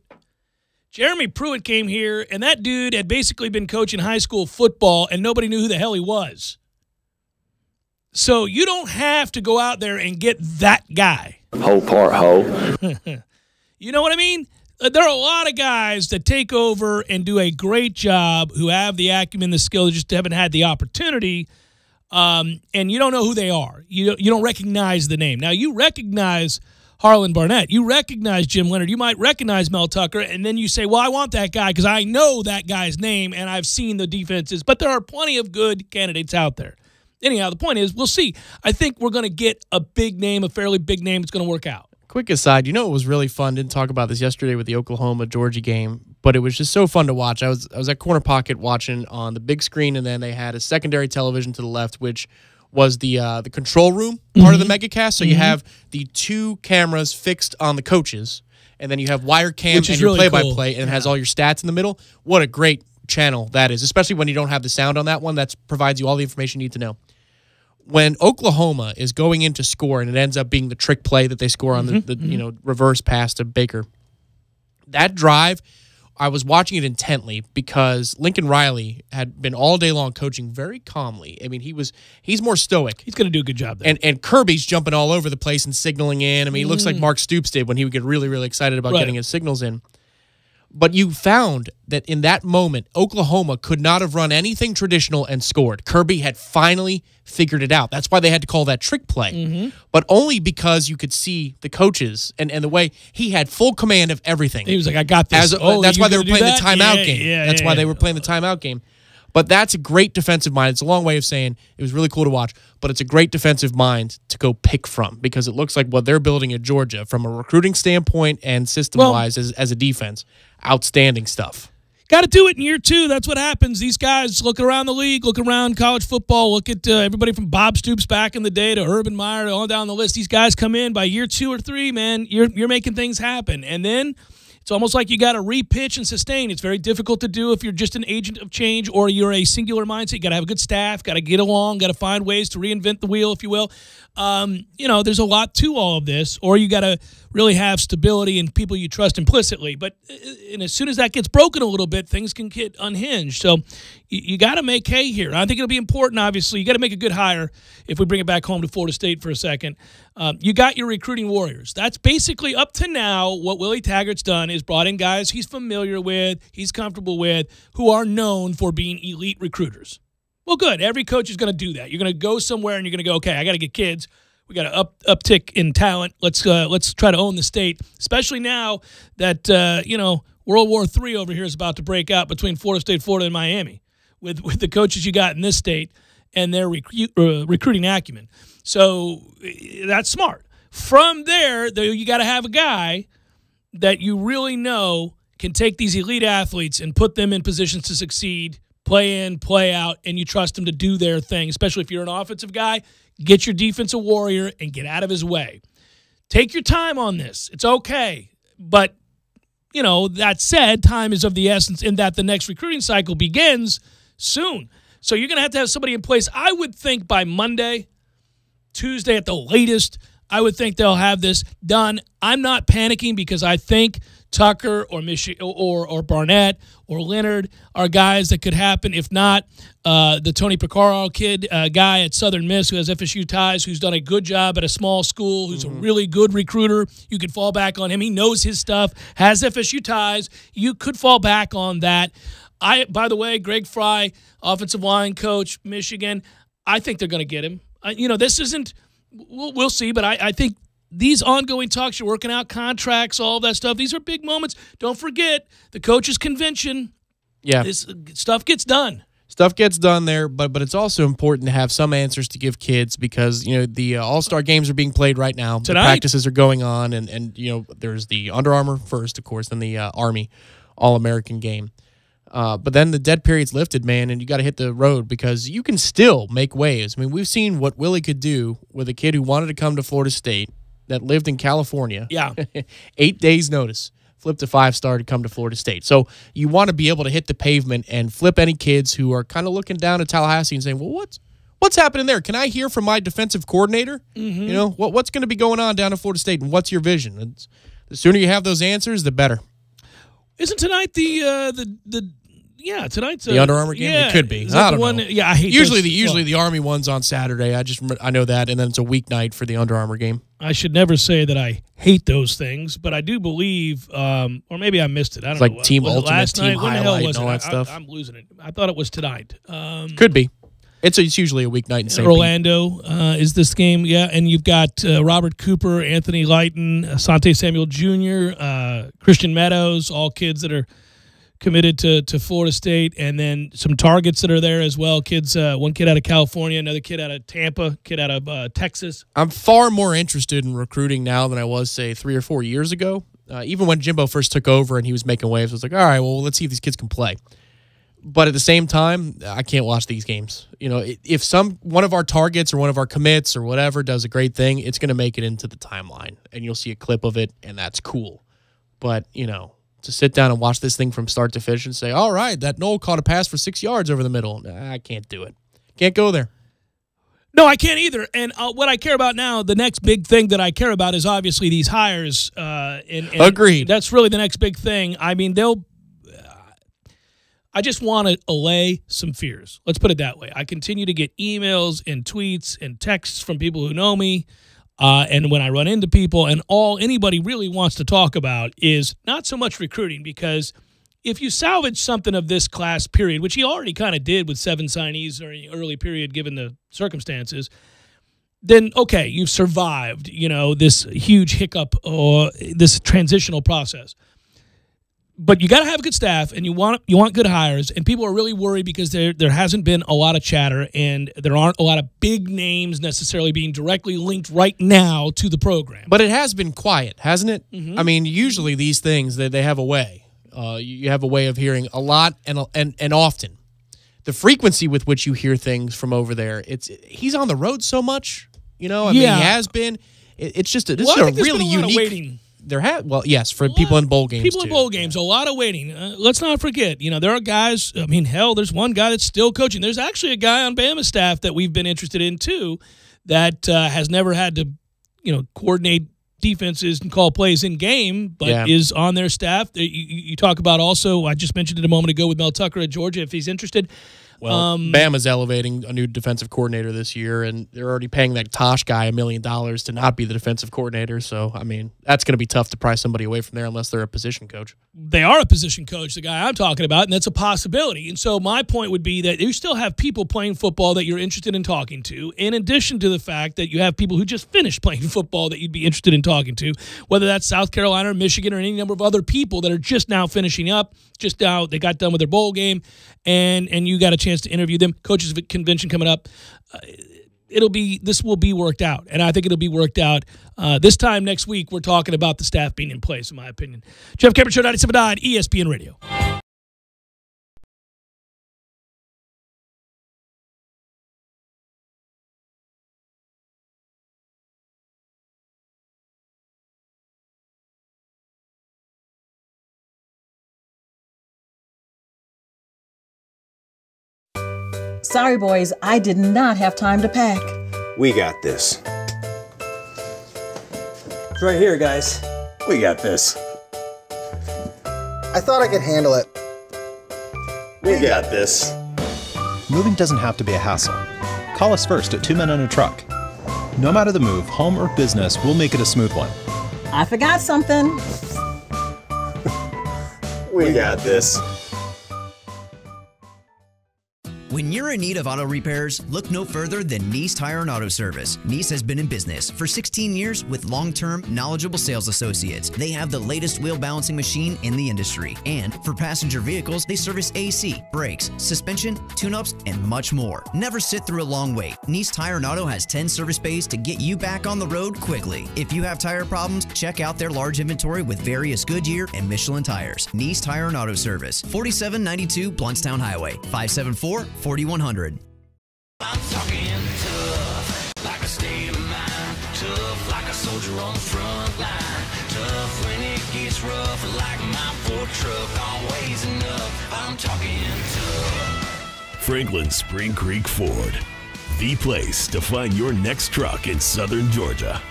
Jeremy Pruitt came here, and that dude had basically been coaching high school football, and nobody knew who the hell he was. So you don't have to go out there and get that guy. Whole part whole. You know what I mean? There are a lot of guys that take over and do a great job who have the acumen, the skill, just haven't had the opportunity, and you don't know who they are. You don't recognize the name. Now, you recognize Harlan Barnett. You recognize Jim Leonard. You might recognize Mel Tucker, and then you say, well, I want that guy because I know that guy's name and I've seen the defenses. But there are plenty of good candidates out there. Anyhow, the point is, we'll see. I think we're going to get a big name, a fairly big name. It's going to work out. Quick aside, it was really fun. Didn't talk about this yesterday with the Oklahoma-Georgia game, but it was just so fun to watch. I was at Corner Pocket watching on the big screen, and then they had a secondary television to the left, which was the control room part of the megacast. So you have the two cameras fixed on the coaches, and then you have wire cam and your really play-by-play, and it has all your stats in the middle. What a great channel that is, especially when you don't have the sound on that one. That provides you all the information you need to know. When Oklahoma is going in to score, and it ends up being the trick play that they score on the reverse pass to Baker, that drive, I was watching it intently because Lincoln Riley had been all day long coaching very calmly. I mean, he's more stoic. He's going to do a good job there. And Kirby's jumping all over the place and signaling in. I mean, he looks like Mark Stoops did when he would get really, really excited about getting his signals in. But you found that in that moment, Oklahoma could not have run anything traditional and scored. Kirby had finally figured it out. That's why they had to call that trick play. But only because you could see the coaches and the way he had full command of everything. He was like, I got this. That's why they were playing the timeout game. That's why they were playing the timeout game. But that's a great defensive mind. It's a long way of saying it was really cool to watch, but it's a great defensive mind to go pick from because it looks like what they're building at Georgia from a recruiting standpoint and system-wise as a defense, outstanding stuff. Got to do it in year two. That's what happens. These guys look around the league, look around college football, look at everybody from Bob Stoops back in the day to Urban Meyer, on down the list. These guys come in by year 2 or 3, man, you're making things happen. And then it's almost like you got to repitch and sustain. It's very difficult to do if you're just an agent of change or you're a singular mindset. You got to have a good staff, got to get along, got to find ways to reinvent the wheel, if you will. There's a lot to all of this, or you got to really have stability and people you trust implicitly. But as soon as that gets broken a little bit, things can get unhinged. So you got to make hay here. I think it'll be important, obviously. You got to make a good hire if we bring it back home to Florida State for a second. You got your recruiting warriors. That's basically up to now what Willie Taggart's done is brought in guys he's familiar with, he's comfortable with, who are known for being elite recruiters. Well, good. Every coach is going to do that. You're going to go somewhere and you're going to go, okay, I got to get kids. We got to uptick in talent. Let's try to own the state, especially now that World War III over here is about to break out between Florida State, Florida, and Miami with the coaches you got in this state and their recruiting acumen. So that's smart. From there, though, you got to have a guy that you really know can take these elite athletes and put them in positions to succeed, play in, play out, and you trust them to do their thing, especially if you're an offensive guy. Get your defensive warrior and get out of his way. Take your time on this. It's okay. But, that said, time is of the essence in that the next recruiting cycle begins soon. So you're going to have somebody in place, I would think, by Monday, Tuesday at the latest. I would think they'll have this done. I'm not panicking because I think Tucker or Barnett or Leonard are guys that could happen. If not, the Tony Picaro kid, guy at Southern Miss who has FSU ties, who's done a good job at a small school, who's a really good recruiter. You could fall back on him. He knows his stuff, has FSU ties. You could fall back on that. By the way, Greg Fry, offensive line coach, Michigan, I think they're going to get him. This isn't – we'll see, but I think these ongoing talks, you're working out contracts, all that stuff, these are big moments. Don't forget the coaches' convention. Yeah. This stuff gets done. Stuff gets done there, but it's also important to have some answers to give kids because, the All-Star games are being played right now. Tonight. The practices are going on, and there's the Under Armour first, of course, then the Army All-American game. But then the dead period's lifted, man, and you got to hit the road because you can still make waves. I mean, we've seen what Willie could do with a kid who wanted to come to Florida State that lived in California. Yeah. 8 days notice, flipped a 5-star to come to Florida State. So you want to be able to hit the pavement and flip any kids who are kind of looking down at Tallahassee and saying, well, what's happening there? Can I hear from my defensive coordinator? What's going to be going on down at Florida State, and what's your vision? The sooner you have those answers, the better. Isn't tonight the Yeah, tonight's the Under Armour game. Yeah, it could be. Is that I don't the one? know. Yeah, I hate usually those. the Army one's on Saturday. I know that, and then it's a weeknight for the Under Armour game. I should never say that I hate those things, but I do believe, or maybe I missed it. I don't know. Like Team Was it Ultimate, last Team night? When the hell Highlight, was and all it? that stuff. I'm losing it. I thought it was tonight. Could be. It's usually a weeknight in St. Orlando is this game, yeah, and you've got Robert Cooper, Anthony Lighton, Asante Samuel Jr., Christian Meadows, all kids that are committed to Florida State, and then some targets that are there as well. Kids, one kid out of California, another kid out of Tampa, kid out of Texas. I'm far more interested in recruiting now than I was, say, 3 or 4 years ago. Even when Jimbo first took over and he was making waves, I was like, all right, well, let's see if these kids can play. But at the same time, I can't watch these games. You know, if one of our targets or one of our commits or whatever does a great thing, it's going to make it into the timeline, and you'll see a clip of it, and that's cool. But, you know, to sit down and watch this thing from start to finish and say, all right, that Noel caught a pass for 6 yards over the middle. Nah, I can't do it. Can't go there. No, I can't either. And what I care about now, the next big thing that I care about is obviously these hires. And Agreed. That's really the next big thing. I mean, I just want to allay some fears. Let's put it that way. I continue to get emails and tweets and texts from people who know me. And when I run into people, and all anybody really wants to talk about is not so much recruiting, because if you salvage something of this class period, which he already kind of did with 7 signees during the early period given the circumstances, then, okay, you've survived, this huge hiccup or this transitional process. But you got to have a good staff, and you want good hires, and people are really worried because there hasn't been a lot of chatter, and there aren't a lot of big names necessarily being directly linked right now to the program. But it has been quiet, hasn't it? Mm-hmm. I mean, usually these things, they have a way. You have a way of hearing a lot and often. The frequency with which you hear things from over there, he's on the road so much. I mean, he has been. It's just this is a really unique. Yes, for people in bowl games. People in bowl games, a lot of waiting. Let's not forget, there are guys. I mean, hell, there's one guy that's still coaching. There's actually a guy on Bama's staff that we've been interested in too, that has never had to, coordinate defenses and call plays in game, but is on their staff. You talk about also. I just mentioned it a moment ago with Mel Tucker at Georgia. If he's interested. Well, Bama's elevating a new defensive coordinator this year, and they're already paying that Tosh guy $1 million to not be the defensive coordinator. So, I mean, that's going to be tough to pry somebody away from there unless they're a position coach. They are a position coach, the guy I'm talking about, and that's a possibility. And so my point would be that you still have people playing football that you're interested in talking to, in addition to the fact that you have people who just finished playing football that you'd be interested in talking to, whether that's South Carolina or Michigan or any number of other people that are just now finishing up, just now they got done with their bowl game, and you got a chance to interview them. Coaches convention coming up. This will be worked out, and I think it'll be worked out. This time next week, we're talking about the staff being in place, in my opinion. Jeff Cameron Show, 97.9 ESPN Radio. Sorry, boys, I did not have time to pack. We got this. It's right here, guys. We got this. I thought I could handle it. We got this. Moving doesn't have to be a hassle. Call us first at 2 Men and a Truck. No matter the move, home or business, we'll make it a smooth one. I forgot something. We got this. When you're in need of auto repairs, look no further than Nice Tire and Auto Service. Nice has been in business for 16 years with long-term, knowledgeable sales associates. They have the latest wheel balancing machine in the industry. And for passenger vehicles, they service AC, brakes, suspension, tune-ups, and much more. Never sit through a long wait. Nice Tire and Auto has 10 service bays to get you back on the road quickly. If you have tire problems, check out their large inventory with various Goodyear and Michelin tires. Nice Tire and Auto Service, 4792 Bluntstown Highway, 574-4100. I'm talking tough, like a state of mind. Tough like a soldier on the front line. Tough when it gets rough, like my Ford truck, always enough. I'm talking tough. Franklin Spring Creek Ford, the place to find your next truck in southern Georgia.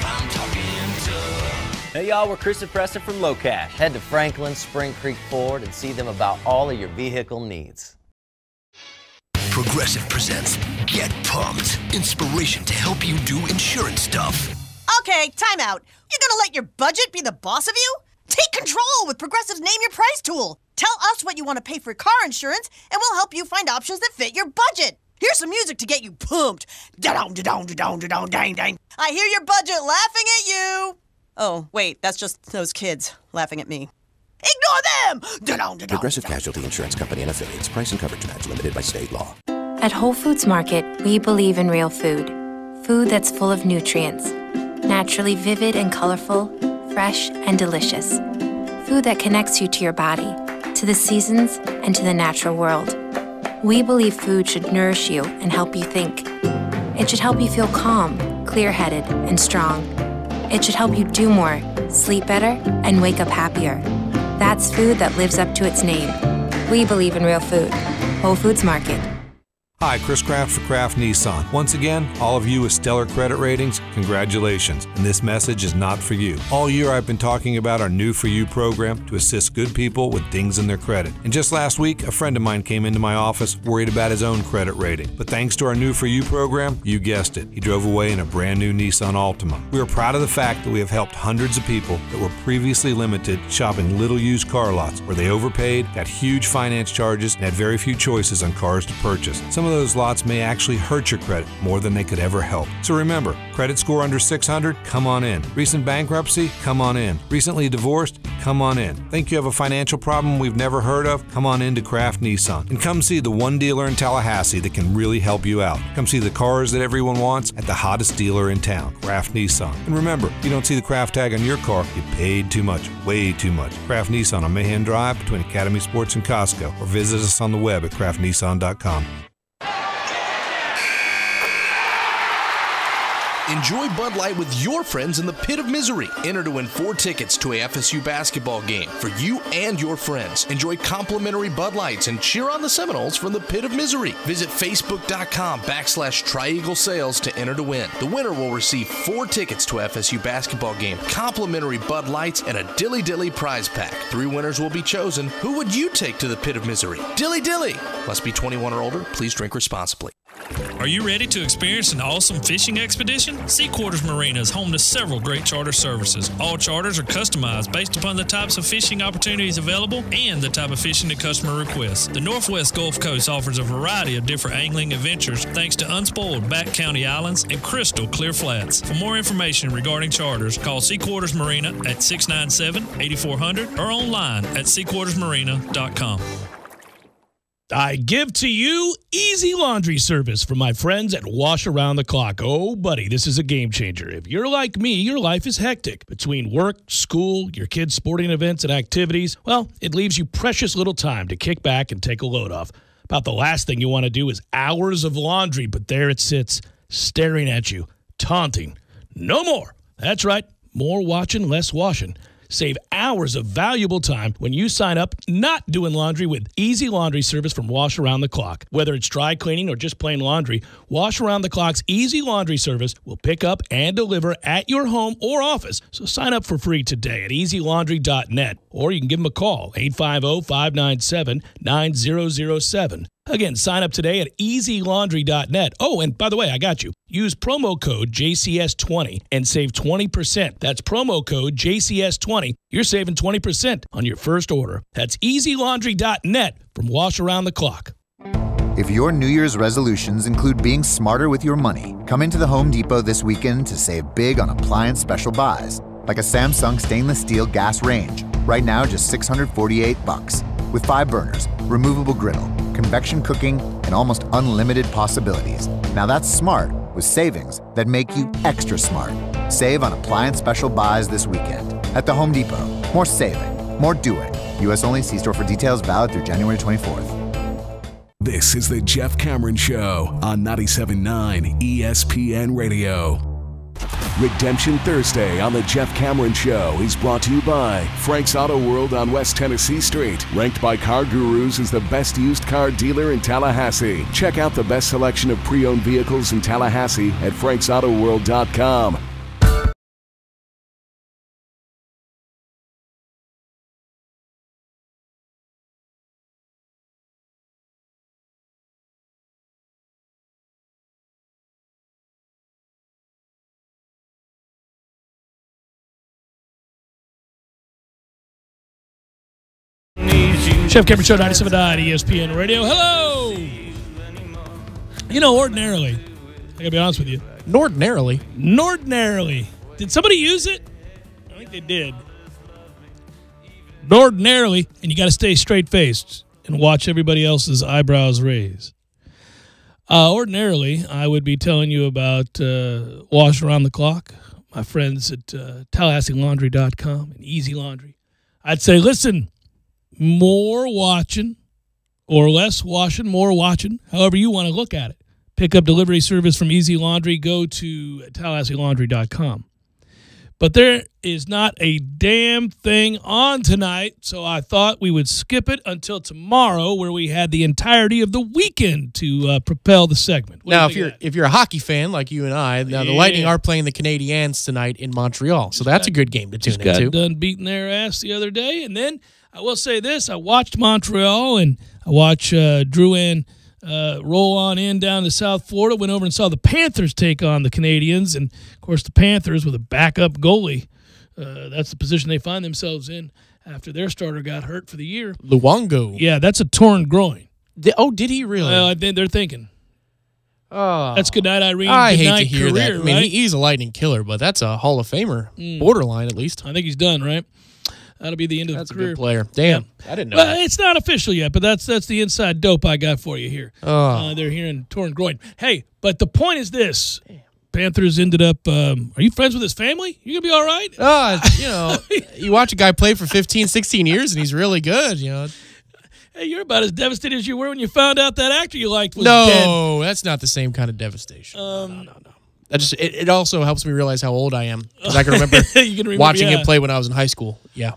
I'm talking tough. Hey y'all, we're Chris and Preston from Low Cash. Head to Franklin, Spring Creek Ford and see them about all of your vehicle needs. Progressive presents Get Pumped. Inspiration to help you do insurance stuff. Okay, time out. You're gonna let your budget be the boss of you? Take control with Progressive's Name Your Price tool. Tell us what you want to pay for car insurance, and we'll help you find options that fit your budget. Here's some music to get you pumped. Da-dong, da-dong, da-dong, da-dong, dang, dang. I hear your budget laughing at you. Oh, wait, that's just those kids laughing at me. Ignore them! Da-dong, da-dong, Progressive Casualty Insurance Company and affiliates. Price and coverage match limited by state law. At Whole Foods Market, we believe in real food. Food that's full of nutrients. Naturally vivid and colorful, fresh and delicious. Food that connects you to your body, to the seasons, and to the natural world. We believe food should nourish you and help you think. It should help you feel calm, clear-headed, and strong. It should help you do more, sleep better, and wake up happier. That's food that lives up to its name. We believe in real food. Whole Foods Market. Hi, Chris Kraft for Kraft Nissan. Once again, all of you with stellar credit ratings, congratulations. And this message is not for you. All year I've been talking about our New For You program to assist good people with dings in their credit. And just last week, a friend of mine came into my office worried about his own credit rating. But thanks to our New For You program, you guessed it, he drove away in a brand new Nissan Altima. We are proud of the fact that we have helped hundreds of people that were previously limited shopping little used car lots where they overpaid, got huge finance charges, and had very few choices on cars to purchase. Some of those lots may actually hurt your credit more than they could ever help. So remember, credit score under 600? Come on in. Recent bankruptcy? Come on in. Recently divorced? Come on in. Think you have a financial problem we've never heard of? Come on in to Kraft Nissan. And come see the one dealer in Tallahassee that can really help you out. Come see the cars that everyone wants at the hottest dealer in town, Kraft Nissan. And remember, if you don't see the Kraft tag on your car, you paid too much, way too much. Kraft Nissan on Mahan Drive between Academy Sports and Costco, or visit us on the web at craftnissan.com. Enjoy Bud Light with your friends in the Pit of Misery. Enter to win 4 tickets to a FSU basketball game for you and your friends. Enjoy complimentary Bud Lights and cheer on the Seminoles from the Pit of Misery. Visit Facebook.com/Tri-Eagle Sales to enter to win. The winner will receive 4 tickets to a FSU basketball game, complimentary Bud Lights, and a Dilly Dilly prize pack. 3 winners will be chosen. Who would you take to the Pit of Misery? Dilly Dilly! Must be 21 or older. Please drink responsibly. Are you ready to experience an awesome fishing expedition? Sea Quarters Marina is home to several great charter services. All charters are customized based upon the types of fishing opportunities available and the type of fishing the customer requests. The Northwest Gulf Coast offers a variety of different angling adventures thanks to unspoiled back county islands and crystal clear flats. For more information regarding charters, call Sea Quarters Marina at 697-8400 or online at seaquartersmarina.com. I give to you easy laundry service from my friends at Wash Around the Clock. Oh, buddy, this is a game changer. If you're like me, your life is hectic. Between work, school, your kids' sporting events, and activities, well, it leaves you precious little time to kick back and take a load off. About the last thing you want to do is hours of laundry, but there it sits, staring at you, taunting. No more. That's right, more watching, less washing. Save hours of valuable time when you sign up not doing laundry with easy laundry service from Wash Around the Clock. Whether it's dry cleaning or just plain laundry, Wash Around the Clock's easy laundry service will pick up and deliver at your home or office. So sign up for free today at easylaundry.net, or you can give them a call, 850-597-9007. Again, sign up today at easylaundry.net. Oh, and by the way, I got you. Use promo code JCS20 and save 20%. That's promo code JCS20. You're saving 20% on your first order. That's easylaundry.net from Wash Around the Clock. If your New Year's resolutions include being smarter with your money, come into the Home Depot this weekend to save big on appliance special buys, like a Samsung stainless steel gas range. Right now, just $648. With 5 burners, removable griddle, convection cooking, and almost unlimited possibilities. Now that's smart with savings that make you extra smart. Save on appliance special buys this weekend at the Home Depot. More saving, more doing. U.S. only. See store for details. Valid through January 24th. This is the Jeff Cameron Show on 97.9 ESPN Radio. Redemption Thursday on the Jeff Cameron Show is brought to you by Frank's Auto World on West Tennessee Street, ranked by Car Gurus as the best used car dealer in Tallahassee. Check out the best selection of pre-owned vehicles in Tallahassee at franksautoworld.com. Jeff Cameron Show, 97.9 ESPN Radio. Hello. You know, ordinarily, I gotta be honest with you. Nordinarily. Did somebody use it? I think they did. Ordinarily, and you got to stay straight-faced and watch everybody else's eyebrows raise. Ordinarily, I would be telling you about Wash Around the Clock, my friends at TallahasseeLaundry.com and Easy Laundry. I'd say, listen, more watching or less washing, more watching, however you want to look at it. Pick up delivery service from Easy Laundry. Go to TallahasseeLaundry.com. But there is not a damn thing on tonight, so I thought we would skip it until tomorrow, where we had the entirety of the weekend to propel the segment. Now, if you're a hockey fan like you and I, now the Lightning are playing the Canadiens tonight in Montreal, so that's a good game to tune into. Just got done beating their ass the other day, and then I will say this: I watched Montreal, and I watched Drouin roll on in down to South Florida, went over and saw the Panthers take on the Canadiens, and of course the Panthers with a backup goalie. That's the position they find themselves in after their starter got hurt for the year. Luongo. Yeah, that's a torn groin. Did he really? Well, they're thinking. Oh, that's good night, Irene. I good hate night, to hear career, that. I mean, right? he's a Lightning killer, but that's a Hall of Famer, borderline at least. I think he's done, right? That'll be the end of the career. That's a good player. Damn, I didn't know Well, that. it's not official yet, but that's the inside dope I got for you here. Oh. They're hearing torn groin. Hey, but the point is this. Panthers ended up, are you friends with his family? You going to be all right? You know, you watch a guy play for 15, 16 years, and he's really good, you know. Hey, you're about as devastated as you were when you found out that actor you liked was dead. No, that's not the same kind of devastation. No. That just it also helps me realize how old I am, because I can remember, watching him play when I was in high school. Yeah.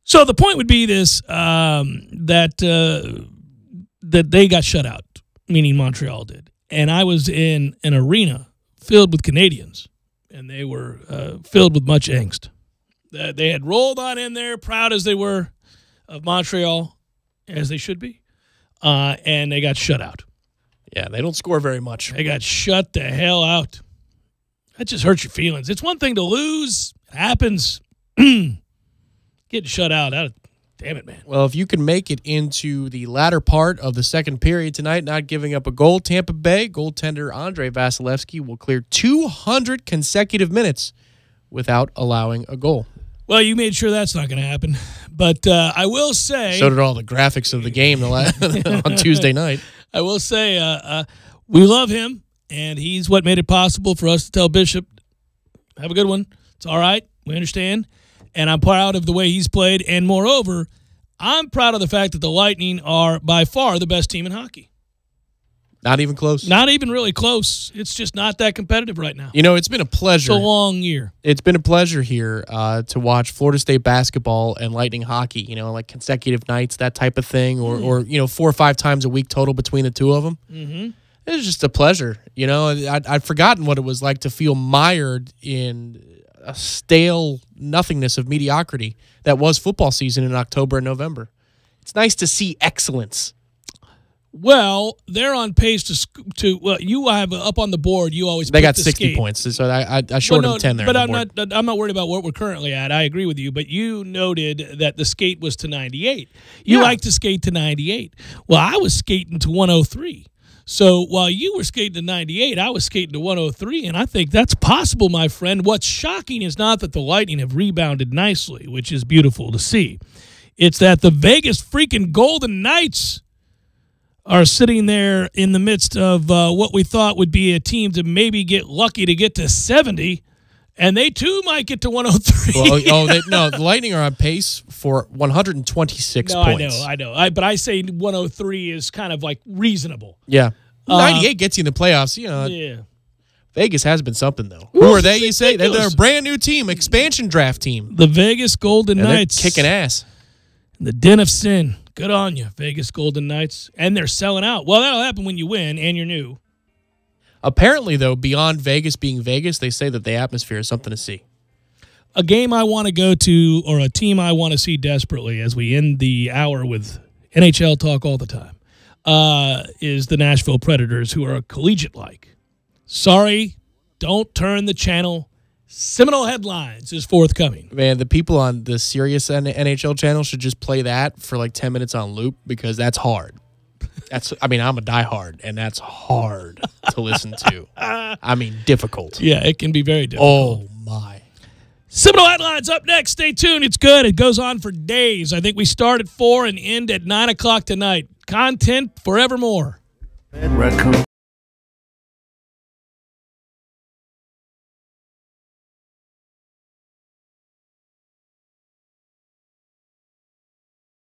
So the point would be this, that they got shut out, meaning Montreal did. And I was in an arena filled with Canadians, and they were filled with much angst. They had rolled on in there, proud as they were of Montreal, as they should be, and they got shut out. Yeah, they don't score very much. They got shut the hell out. That just hurts your feelings. It's one thing to lose. It happens. Getting shut out. Damn it, man. Well, if you can make it into the latter part of the second period tonight, not giving up a goal, Tampa Bay goaltender Andrei Vasilevsky will clear 200 consecutive minutes without allowing a goal. Well, you made sure that's not going to happen. But I will say... So did all the graphics of the game on Tuesday night. I will say we love him, and he's what made it possible for us to tell Bishop, have a good one. It's all right. We understand. And I'm proud of the way he's played. And moreover, I'm proud of the fact that the Lightning are by far the best team in hockey. Not even close. Not even really close. It's just not that competitive right now. You know, it's been a pleasure. It's a long year. It's been a pleasure here to watch Florida State basketball and Lightning hockey, you know, like consecutive nights, that type of thing, or you know, 4 or 5 times a week total between the two of them. Mm-hmm. It was just a pleasure. You know, I'd forgotten what it was like to feel mired in a stale nothingness of mediocrity that was football season in October and November. It's nice to see excellence. Well, they're on pace to well, you have up on the board. You always they put got the 60 skate. points, so I shorted them 10 there. But on I'm not worried about what we're currently at. I agree with you. But you noted that the skate was to 98. You like to skate to 98. Well, I was skating to 103. So while you were skating to 98, I was skating to 103, and I think that's possible, my friend. What's shocking is not that the Lightning have rebounded nicely, which is beautiful to see. It's that the Vegas freaking Golden Knights are sitting there in the midst of what we thought would be a team to maybe get lucky to get to 70, and they too might get to 103. No, the Lightning are on pace for 126 points. I know. But I say 103 is kind of like reasonable. Yeah. 98 gets you in the playoffs. You know, yeah. Vegas has been something, though. Who are they, you say? They're a brand new team, expansion draft team. The Vegas Golden Knights. They're kicking ass. The den of sin. Good on you, Vegas Golden Knights. And they're selling out. Well, that'll happen when you win and you're new. Apparently, though, beyond Vegas being Vegas, they say that the atmosphere is something to see. A game I want to go to, or a team I want to see desperately as we end the hour with NHL talk all the time, is the Nashville Predators, who are collegiate-like. Sorry, don't turn the channel. Seminole Headlines is forthcoming. Man, the people on the Sirius NHL channel should just play that for like 10 minutes on loop because that's hard. I'm a diehard, and that's hard to listen to. I mean, difficult. Yeah, it can be very difficult. Oh, my. Seminole Headlines up next. Stay tuned. It's good. It goes on for days. I think we start at 4 and end at 9 o'clock tonight. Content forevermore. Raccoon.